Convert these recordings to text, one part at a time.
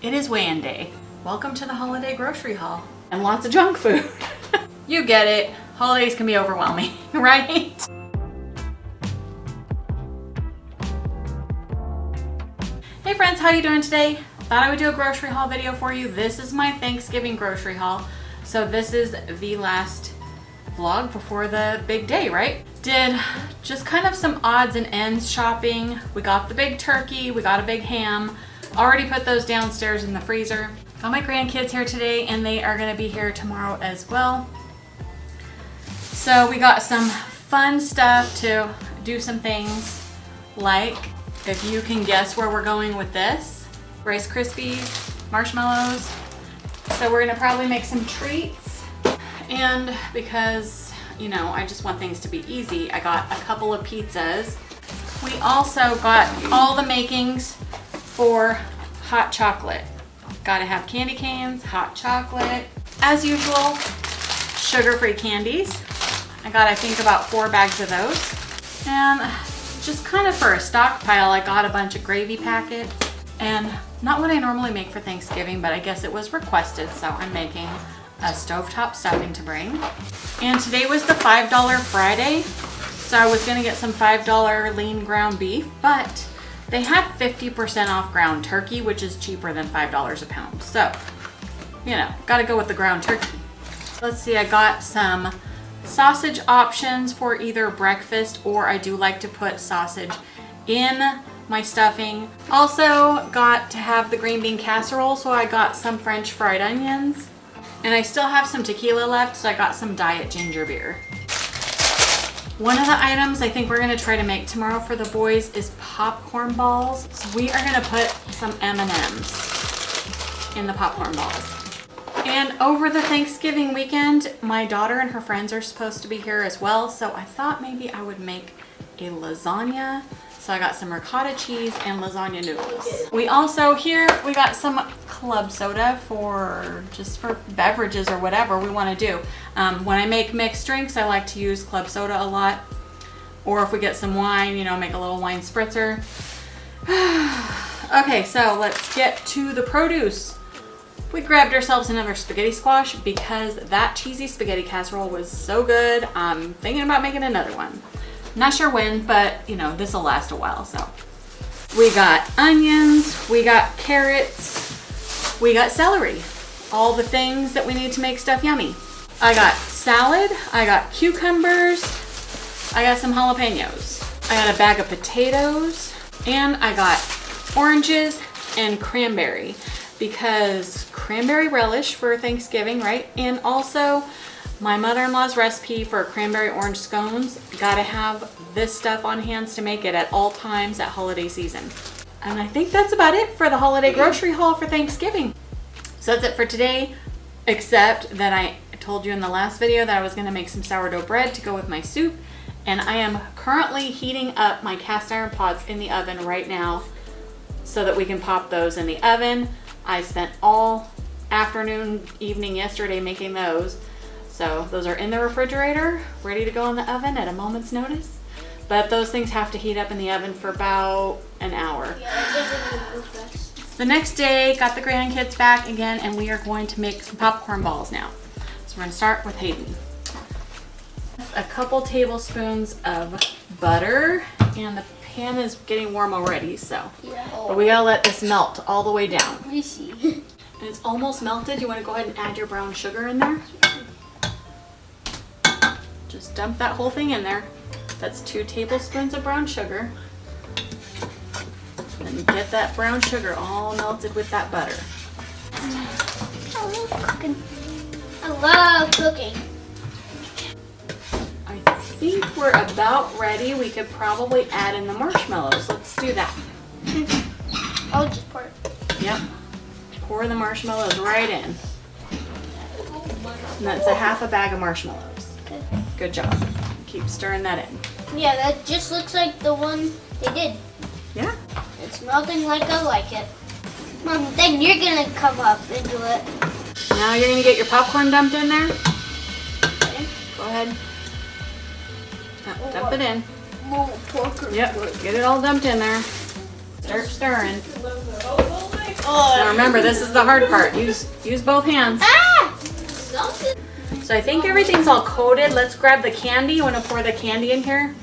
It is weigh-in day. Welcome to the holiday grocery haul. And lots of junk food. You get it. Holidays can be overwhelming, right? Hey friends, how you doing today? Thought I would do a grocery haul video for you. This is my Thanksgiving grocery haul. So this is the last vlog before the big day, right? Did just kind of some odds and ends shopping. We got the big turkey, we got a big ham. Already put those downstairs in the freezer. Got my grandkids here today and they are gonna be here tomorrow as well. So we got some fun stuff to do some things like, if you can guess where we're going with this, Rice Krispies, marshmallows. So we're gonna probably make some treats. And because, you know, I just want things to be easy, I got a couple of pizzas. We also got all the makings for hot chocolate. Gotta have candy canes, hot chocolate. As usual, sugar-free candies. I got, I think, about 4 bags of those. And just kind of for a stockpile, I got a bunch of gravy packets. And not what I normally make for Thanksgiving, but I guess it was requested, so I'm making a stovetop stuffing to bring. And today was the $5 Friday, so I was gonna get some $5 lean ground beef, but they had 50% off ground turkey, which is cheaper than $5 a pound. So, you know, gotta go with the ground turkey. Let's see, I got some sausage options for either breakfast, or I do like to put sausage in my stuffing. Also got to have the green bean casserole, so I got some French fried onions. And I still have some tequila left, so I got some diet ginger beer. One of the items I think we're gonna try to make tomorrow for the boys is popcorn balls. So we are gonna put some M&Ms in the popcorn balls. And over the Thanksgiving weekend, my daughter and her friends are supposed to be here as well, so I thought maybe I would make a lasagna. So I got some ricotta cheese and lasagna noodles. We also here, we got some club soda for just for beverages or whatever we want to do. When I make mixed drinks, I like to use club soda a lot. Or if we get some wine, you know, make a little wine spritzer. Okay, so let's get to the produce. We grabbed ourselves another spaghetti squash because that cheesy spaghetti casserole was so good. I'm thinking about making another one. Not sure when, but you know, this will last a while, so. We got onions, we got carrots, we got celery. All the things that we need to make stuff yummy. I got salad, I got cucumbers, I got some jalapenos. I got a bag of potatoes, and I got oranges and cranberry because cranberry relish for Thanksgiving, right? And also my mother-in-law's recipe for cranberry orange scones. Gotta have this stuff on hand to make it at all times at holiday season. And I think that's about it for the holiday grocery haul for Thanksgiving. So that's it for today, except that I told you in the last video that I was gonna make some sourdough bread to go with my soup. And I am currently heating up my cast iron pots in the oven right now so that we can pop those in the oven. I spent all afternoon, evening yesterday making those. So those are in the refrigerator, ready to go in the oven at a moment's notice. But those things have to heat up in the oven for about an hour. The next day, got the grandkids back again, and we are going to make some popcorn balls now. So we're gonna start with Hayden. A couple tablespoons of butter, and the pan is getting warm already, so. Yeah. But we gotta let this melt all the way down. I see. And it's almost melted. You wanna go ahead and add your brown sugar in there? Just dump that whole thing in there. That's 2 tablespoons of brown sugar. And get that brown sugar all melted with that butter. I love cooking. I love cooking. I think we're about ready. We could probably add in the marshmallows. Let's do that. I'll just pour it. Yep. Pour the marshmallows right in. And that's a half a bag of marshmallows. Okay. Good job. Keep stirring that in. Yeah, that just looks like the one they did. Yeah. It's melting like I like it. Mom, then you're gonna come up into it. Now you're gonna get your popcorn dumped in there. Okay. Go ahead. Dump it in. More pork. Yep. Get it all dumped in there. Start stirring. Now remember, this is the hard part. Use both hands. Ah! So I think everything's all coated. Let's grab the candy. You want to pour the candy in here?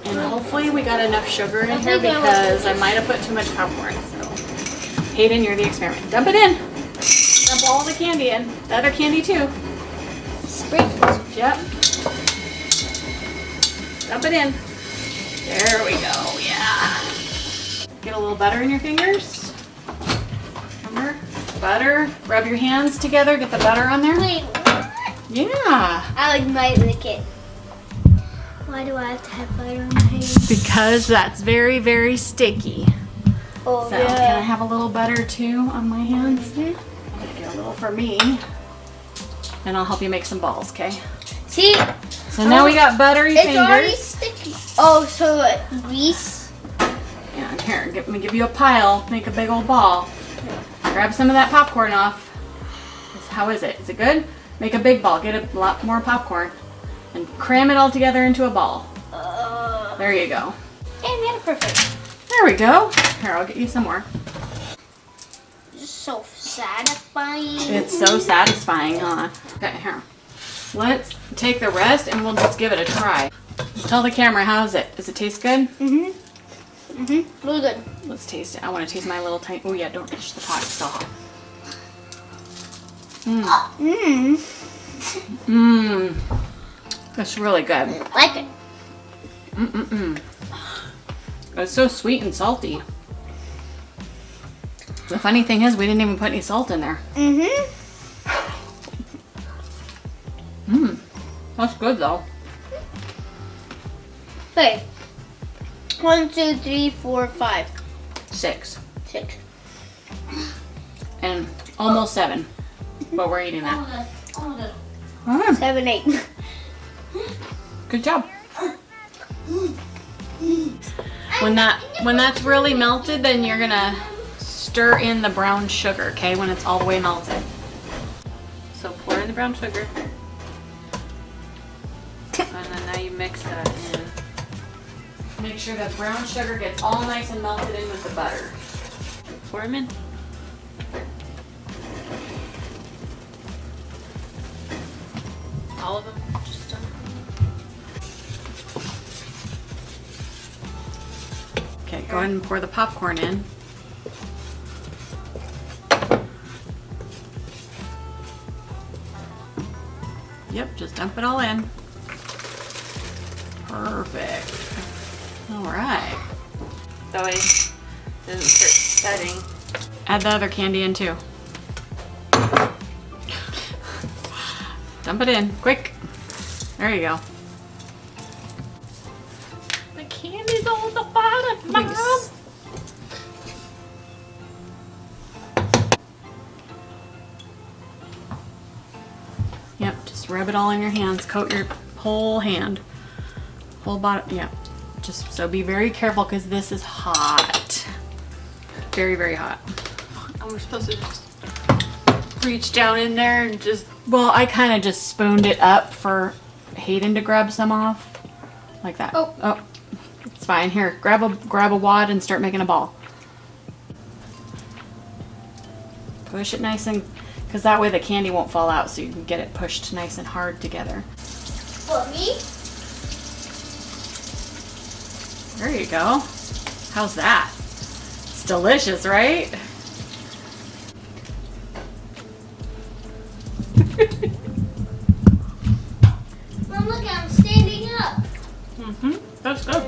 And hopefully we got enough sugar in here because I might have put too much popcorn. So Hayden, you're the experiment. Dump it in. Dump all the candy in. The other candy too. Sprinkles. Yep. Dump it in. There we go. Yeah. Get a little butter in your fingers. Remember? Butter. Rub your hands together. Get the butter on there. Wait, what? Yeah. I might lick it. Why do I have to have butter on my hands? Because that's very, very sticky. Oh, So yeah. can I have a little butter too on my hands? Mhm. I'm gonna get a little for me. And I'll help you make some balls, okay? See? So now we got buttery It's already fingers. sticky. Oh, so grease? Yeah, and here, let me give you a pile. Make a big old ball. Grab some of that popcorn off. How is it? Is it good? Make a big ball. Get a lot more popcorn. And cram it all together into a ball. There you go. And then perfect. There we go. Here, I'll get you some more. So satisfying. It's so satisfying, huh? Okay, here. Let's take the rest and we'll just give it a try. Tell the camera, how's it? Does it taste good? Mm-hmm. Mm-hmm. Really good. Let's taste it. I want to taste my little tiny... Oh yeah, don't touch the pot. It's still hot. Mmm. Mmm. That's really good. I like it. Mm-mm-mm. It's so sweet and salty. The funny thing is we didn't even put any salt in there. Mm-hmm. Mmm. That's good though. Okay. 1, 2, 3, 4, 5, 6. 6. And almost 7. But we're eating that. Mm, 7, 8. good job. When that's really melted, then you're gonna stir in the brown sugar, okay? When it's all the way melted. So pour in the brown sugar. And then now you mix that in. Make sure the brown sugar gets all nice and melted in with the butter. Pour them in. All of them? Just done. Okay, go ahead and pour the popcorn in. Yep, just dump it all in. Perfect. All right. That way it doesn't start setting. Add the other candy in too. Dump it in, quick. There you go. The candy's all at the bottom, Mom. Yep, just rub it all in your hands. Coat your whole hand. Whole bottom, yeah. Just so be very careful because this is hot. Very, very hot. And we're supposed to just reach down in there and just... Well, I kind of just spooned it up for Hayden to grab some off. Like that. Oh. It's fine. Here, grab a wad and start making a ball. Push it nice and... Because that way the candy won't fall out so you can get it pushed nice and hard together. For me? There you go. How's that? It's delicious, right? Mom, look, I'm standing up. That's good.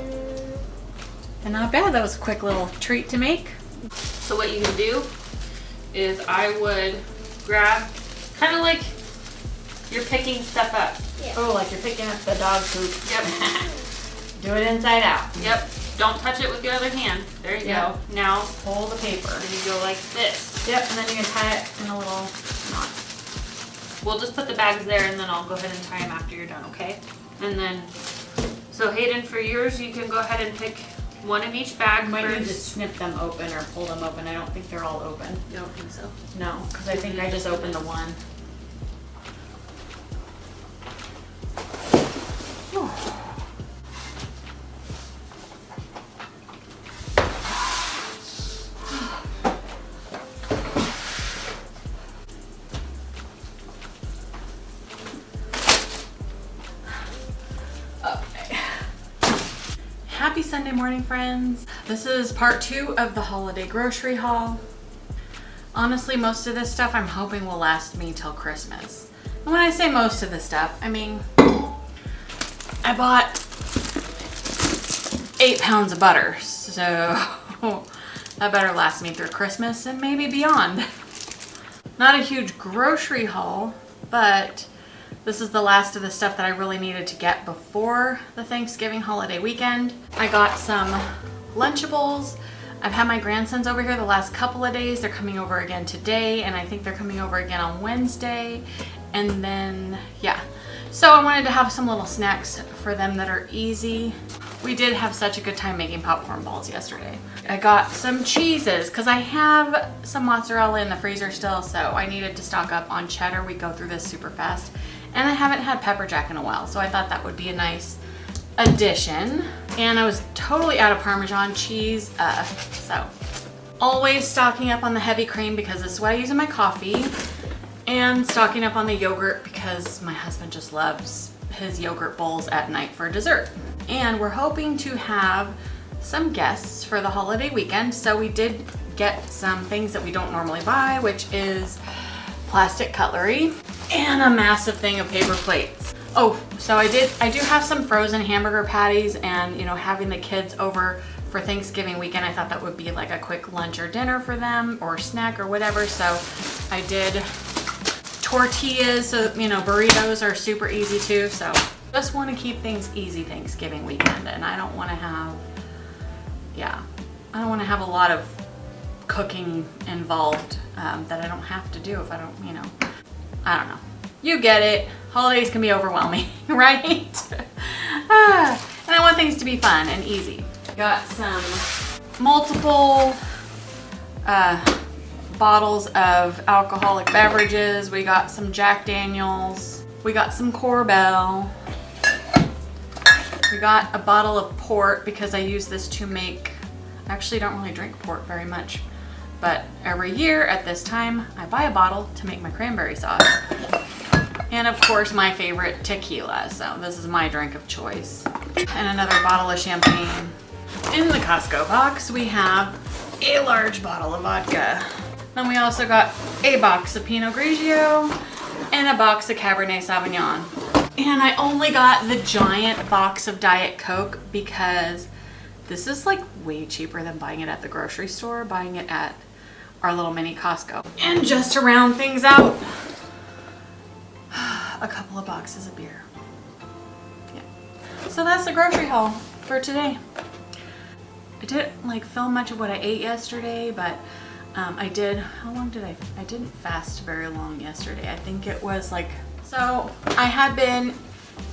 And not bad. That was a quick little treat to make. So what you can do is I would grab, kind of like you're picking stuff up. Oh, like you're picking up the dog poop. Yep. Do it inside out. Yep. Don't touch it with your other hand. There you Yep. go. Now, Pull the paper. then you go like this. Yep, and then you can tie it in a little knot. We'll just put the bags there and then I'll go ahead and tie them after you're done, okay? And then, so Hayden, for yours, you can go ahead and pick one of each bag You might need to first. snip them open or pull them open. I don't think they're all open. You don't think so? No, because I think I just opened the one. Sunday morning, friends. This is part 2 of the holiday grocery haul. Honestly, most of this stuff I'm hoping will last me till Christmas. And when I say most of the stuff, I mean, I bought 8 pounds of butter, so that better last me through Christmas and maybe beyond. Not a huge grocery haul, but this is the last of the stuff that I really needed to get before the Thanksgiving holiday weekend. I got some Lunchables. I've had my grandsons over here the last couple of days. They're coming over again today, and I think they're coming over again on Wednesday. And then, yeah. So I wanted to have some little snacks for them that are easy. We did have such a good time making popcorn balls yesterday. I got some cheeses because I have some mozzarella in the freezer still, so I needed to stock up on cheddar. We go through this super fast. And I haven't had pepper jack in a while, so I thought that would be a nice addition. And I was totally out of Parmesan cheese, so always stocking up on the heavy cream because this is what I use in my coffee, and stocking up on the yogurt because my husband just loves his yogurt bowls at night for dessert. And we're hoping to have some guests for the holiday weekend, so we did get some things that we don't normally buy, which is plastic cutlery and a massive thing of paper plates. Oh, so I do have some frozen hamburger patties, and you know, having the kids over for Thanksgiving weekend, I thought that would be like a quick lunch or dinner for them or snack or whatever. So I did tortillas, so you know, burritos are super easy too. So just want to keep things easy Thanksgiving weekend, and I don't want to have, I don't want to have a lot of cooking involved that I don't have to do if I don't, you know, I don't know. You get it. Holidays can be overwhelming, right? And I want things to be fun and easy. Got some multiple bottles of alcoholic beverages. We got some Jack Daniels. We got some Korbel. We got a bottle of port because I use this to make, I actually don't really drink port very much, but every year at this time, I buy a bottle to make my cranberry sauce. And of course, my favorite tequila. So this is my drink of choice. And another bottle of champagne. In the Costco box, we have a large bottle of vodka. Then we also got a box of Pinot Grigio and a box of Cabernet Sauvignon. And I only got the giant box of Diet Coke because this is like way cheaper than buying it at the grocery store, buying it at our little mini Costco. And just to round things out, a couple of boxes of beer. Yeah. So that's the grocery haul for today. I didn't like film much of what I ate yesterday, but I did, how long did I didn't fast very long yesterday. I think it was like, so I had been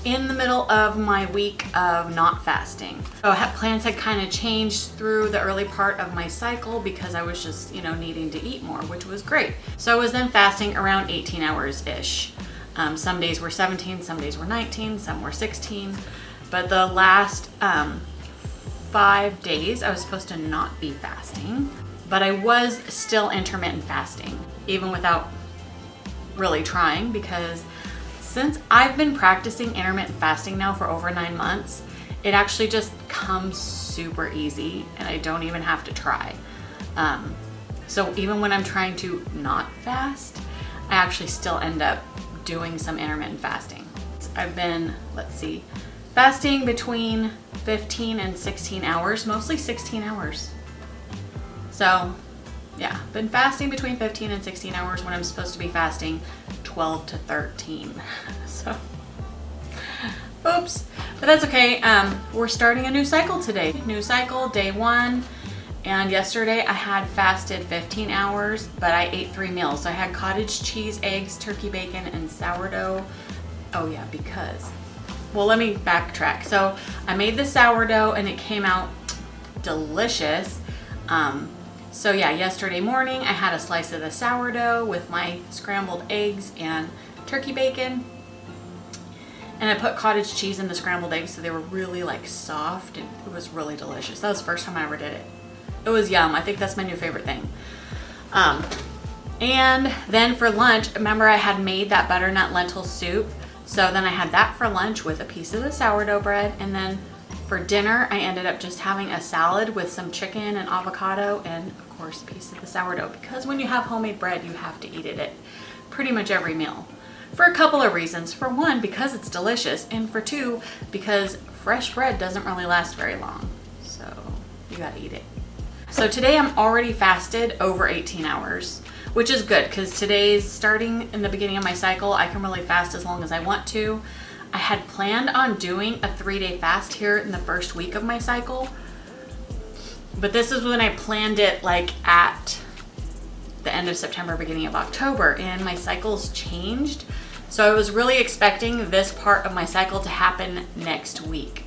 in the middle of my week of not fasting. So plans had kind of changed through the early part of my cycle because I was just, you know, needing to eat more, which was great. So I was then fasting around 18 hours-ish. Some days were 17, some days were 19, some were 16. But the last 5 days I was supposed to not be fasting, but I was still intermittent fasting, even without really trying, because since I've been practicing intermittent fasting now for over 9 months, it actually just comes super easy and I don't even have to try. So even when I'm trying to not fast, I actually still end up doing some intermittent fasting. I've been, let's see, fasting between 15 and 16 hours, mostly 16 hours. So yeah, been fasting between 15 and 16 hours when I'm supposed to be fasting 12 to 13. So, oops, but that's okay. We're starting a new cycle today. New cycle, day 1. And yesterday I had fasted 15 hours, but I ate 3 meals. So I had cottage cheese, eggs, turkey bacon, and sourdough. Oh yeah, because, well, let me backtrack. So I made the sourdough and it came out delicious. So yeah, yesterday morning I had a slice of the sourdough with my scrambled eggs and turkey bacon. And I put cottage cheese in the scrambled eggs so they were really like soft, and it was really delicious. That was the first time I ever did it. It was yum. I think that's my new favorite thing. And then for lunch, remember I had made that butternut lentil soup. So then I had that for lunch with a piece of the sourdough bread. And then For dinner, I ended up just having a salad with some chicken and avocado and of course a piece of the sourdough, because when you have homemade bread, you have to eat it at pretty much every meal. For a couple of reasons. For one, because it's delicious, and for two, because fresh bread doesn't really last very long. So you gotta eat it. So today I'm already fasted over 18 hours, which is good because today's starting in the beginning of my cycle. I can really fast as long as I want to. I had planned on doing a 3-day fast here in the first week of my cycle, but this is when I planned it like at the end of September, beginning of October, and my cycles changed. So I was really expecting this part of my cycle to happen next week.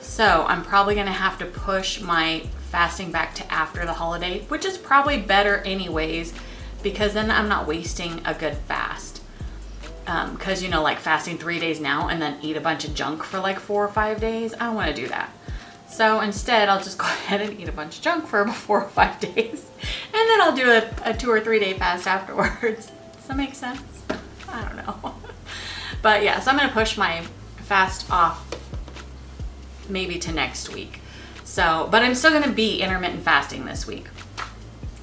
So I'm probably gonna have to push my fasting back to after the holiday, which is probably better anyways, because then I'm not wasting a good fast. Because you know, like fasting 3 days now and then eat a bunch of junk for like 4 or 5 days, I don't want to do that. So instead, I'll just go ahead and eat a bunch of junk for 4 or 5 days, and then I'll do a 2 or 3 day fast afterwards. Does that make sense? I don't know. But yeah, so I'm gonna push my fast off maybe to next week. So, but I'm still gonna be intermittent fasting this week,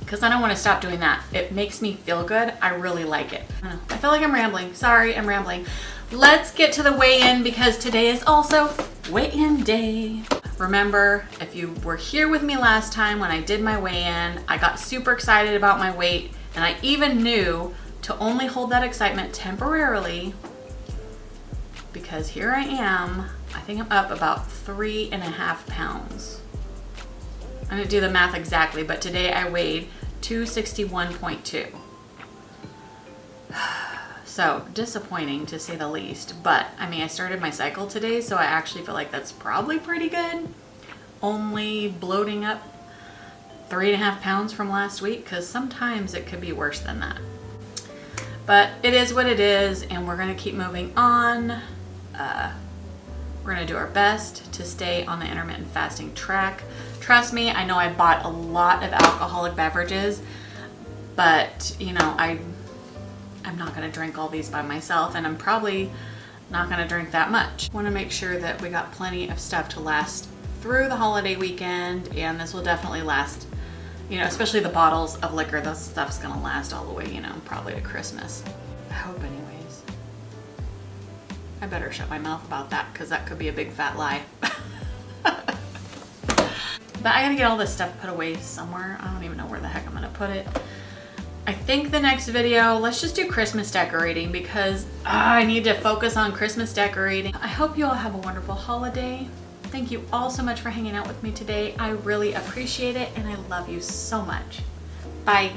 because I don't want to stop doing that. It makes me feel good. I really like it. I feel like I'm rambling. Sorry, I'm rambling. Let's get to the weigh-in, because today is also weigh-in day. Remember, if you were here with me last time when I did my weigh-in, I got super excited about my weight, and I even knew to only hold that excitement temporarily, because here I am. I think I'm up about 3.5 pounds. I didn't do the math exactly, but today I weighed 261.2. So disappointing to say the least, but I mean, I started my cycle today, so I actually feel like that's probably pretty good. Only bloating up 3.5 pounds from last week, because sometimes it could be worse than that. But it is what it is, and we're gonna keep moving on. We're gonna do our best to stay on the intermittent fasting track. Trust me, I know I bought a lot of alcoholic beverages, but you know, I'm not gonna drink all these by myself, and I'm probably not gonna drink that much. Wanna make sure that we got plenty of stuff to last through the holiday weekend, and this will definitely last, you know, especially the bottles of liquor, this stuff's gonna last all the way, you know, probably to Christmas. I hope anyways. I better shut my mouth about that, because that could be a big fat lie. But I gotta get all this stuff put away somewhere. I don't even know where the heck I'm gonna put it. I think the next video, let's just do Christmas decorating, because I need to focus on Christmas decorating. I hope you all have a wonderful holiday. Thank you all so much for hanging out with me today. I really appreciate it, and I love you so much. Bye.